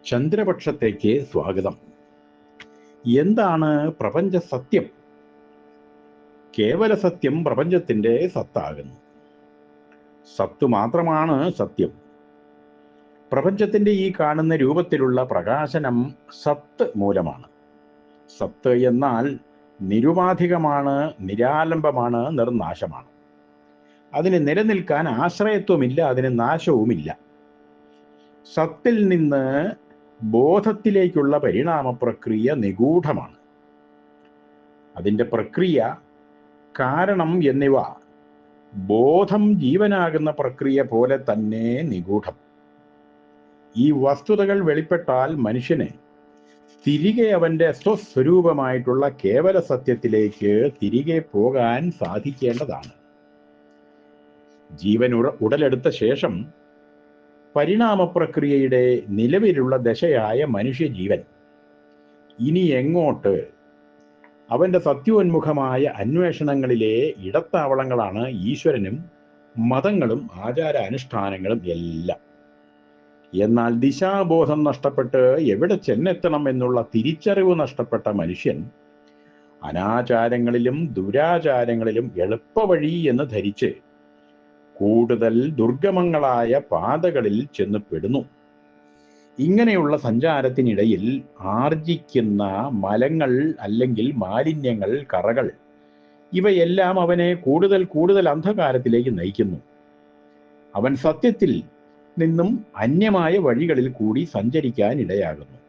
ചന്ദ്രപക്ഷത്തേക്ക് സ്വാഗതം. എന്താണ് പ്രപഞ്ച സത്യം? കേവല സത്യം പ്രപഞ്ചത്തിന്റെ സത്താകുന്നു. സത്ത് മാത്രമാണ് സത്യം. പ്രപഞ്ചത്തിന്റെ ഈ കാണുന്ന രൂപത്തിലുള്ള പ്രകാശനം സത്ത് മൂലമാണ്. സത്ത് എന്നാൽ നിരുപാധികമാണ്, നിരാലംബമാണ്, നിർനാശമാണ്. അതിന് നിലനിൽക്കാൻ ആശ്രയത്വമില്ല, അതിന് നാശവുമില്ല. സത്തിൽ നിന്ന് ബോധത്തിലേക്കുള്ള പരിണാമ പ്രക്രിയ നിഗൂഢമാണ്. അതിൻ്റെ പ്രക്രിയ, കാരണം എന്നിവ ബോധം ജീവനാകുന്ന പ്രക്രിയ പോലെ തന്നെ നിഗൂഢം. ഈ വസ്തുതകൾ വെളിപ്പെട്ടാൽ മനുഷ്യന് തിരികെ അവൻ്റെ സ്വസ്വരൂപമായിട്ടുള്ള കേവല സത്യത്തിലേക്ക് തിരികെ പോകാൻ സാധിക്കേണ്ടതാണ്. ജീവൻ ഉടലെടുത്ത ശേഷം പരിണാമ പ്രക്രിയയുടെ നിലവിലുള്ള ദശയായ മനുഷ്യജീവൻ ഇനി എങ്ങോട്ട്? അവൻ്റെ സത്യോന്മുഖമായ അന്വേഷണങ്ങളിലെ ഇടത്താവളങ്ങളാണ് ഈശ്വരനും മതങ്ങളും ആചാരാനുഷ്ഠാനങ്ങളും എല്ലാം. എന്നാൽ ദിശാബോധം നഷ്ടപ്പെട്ട് എവിടെ ചെന്നെത്തണം എന്നുള്ള തിരിച്ചറിവ് നഷ്ടപ്പെട്ട മനുഷ്യൻ അനാചാരങ്ങളിലും ദുരാചാരങ്ങളിലും എളുപ്പവഴി എന്ന് ധരിച്ച് കൂടുതൽ ദുർഗമങ്ങളായ പാതകളിൽ ചെന്ന് പെടുന്നു. ഇങ്ങനെയുള്ള സഞ്ചാരത്തിനിടയിൽ ആർജിക്കുന്ന മലങ്ങൾ അല്ലെങ്കിൽ മാലിന്യങ്ങൾ, കറകൾ, ഇവയെല്ലാം അവനെ കൂടുതൽ കൂടുതൽ അന്ധകാരത്തിലേക്ക് നയിക്കുന്നു. അവൻ സത്യത്തിൽ നിന്നും അന്യമായ വഴികളിൽ കൂടി സഞ്ചരിക്കാൻ ഇടയാകുന്നു.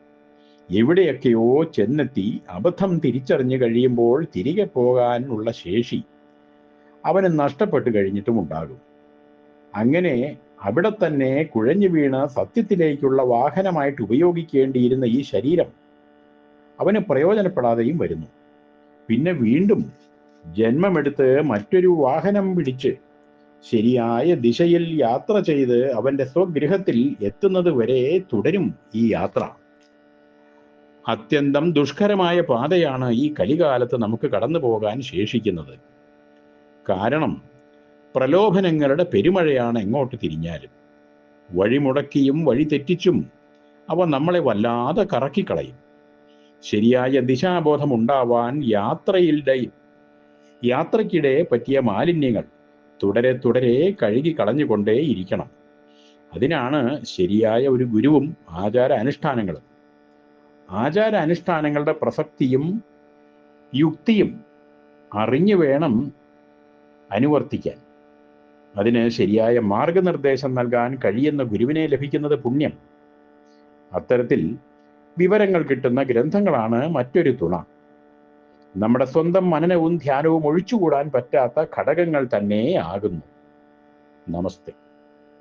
എവിടെയൊക്കെയോ ചെന്നെത്തി അബദ്ധം തിരിച്ചറിഞ്ഞു കഴിയുമ്പോൾ തിരികെ പോകാനുള്ള ശേഷി അവന് നഷ്ടപ്പെട്ടു കഴിഞ്ഞിട്ടും ഉണ്ടാകും. അങ്ങനെ അവിടെ തന്നെ കുഴഞ്ഞു വീണ് സത്യത്തിലേക്കുള്ള വാഹനമായിട്ട് ഉപയോഗിക്കേണ്ടിയിരുന്ന ഈ ശരീരം അവന് പ്രയോജനപ്പെടാതെയും വരുന്നു. പിന്നെ വീണ്ടും ജന്മമെടുത്ത് മറ്റൊരു വാഹനം പിടിച്ച് ശരിയായ ദിശയിൽ യാത്ര ചെയ്ത് അവൻ്റെ സ്വഗൃഹത്തിൽ എത്തുന്നത് വരെ തുടരും ഈ യാത്ര. അത്യന്തം ദുഷ്കരമായ പാതയാണ് ഈ കലികാലത്ത് നമുക്ക് കടന്നു പോകാൻ ശേഷിക്കുന്നത്. കാരണം പ്രലോഭനങ്ങളുടെ പെരുമഴയാണ് എങ്ങോട്ട് തിരിഞ്ഞാലും. വഴിമുടക്കിയും വഴി തെറ്റിച്ചും അവ നമ്മളെ വല്ലാതെ കറക്കിക്കളയും. ശരിയായ ദിശാബോധം ഉണ്ടാവാൻ യാത്രയ്ക്കിടെ പറ്റിയ മാലിന്യങ്ങൾ തുടരെ തുടരെ കഴുകി കളഞ്ഞുകൊണ്ടേയിരിക്കണം. അതിനാണ് ശരിയായ ഒരു ഗുരുവും ആചാരാനുഷ്ഠാനങ്ങളും. ആചാരാനുഷ്ഠാനങ്ങളുടെ പ്രസക്തിയും യുക്തിയും അറിഞ്ഞു വേണം അനുവർത്തിക്കാൻ. അതിന് ശരിയായ മാർഗനിർദ്ദേശം നൽകാൻ കഴിയുന്ന ഗുരുവിനെ ലഭിക്കുന്നത് പുണ്യം. അത്തരത്തിൽ വിവരങ്ങൾ കിട്ടുന്ന ഗ്രന്ഥങ്ങളാണ് മറ്റൊരു തുണ. നമ്മുടെ സ്വന്തം മനനവും ധ്യാനവും ഒഴിച്ചുകൂടാൻ പറ്റാത്ത ഘടകങ്ങൾ തന്നെ ആകുന്നു. നമസ്തേ.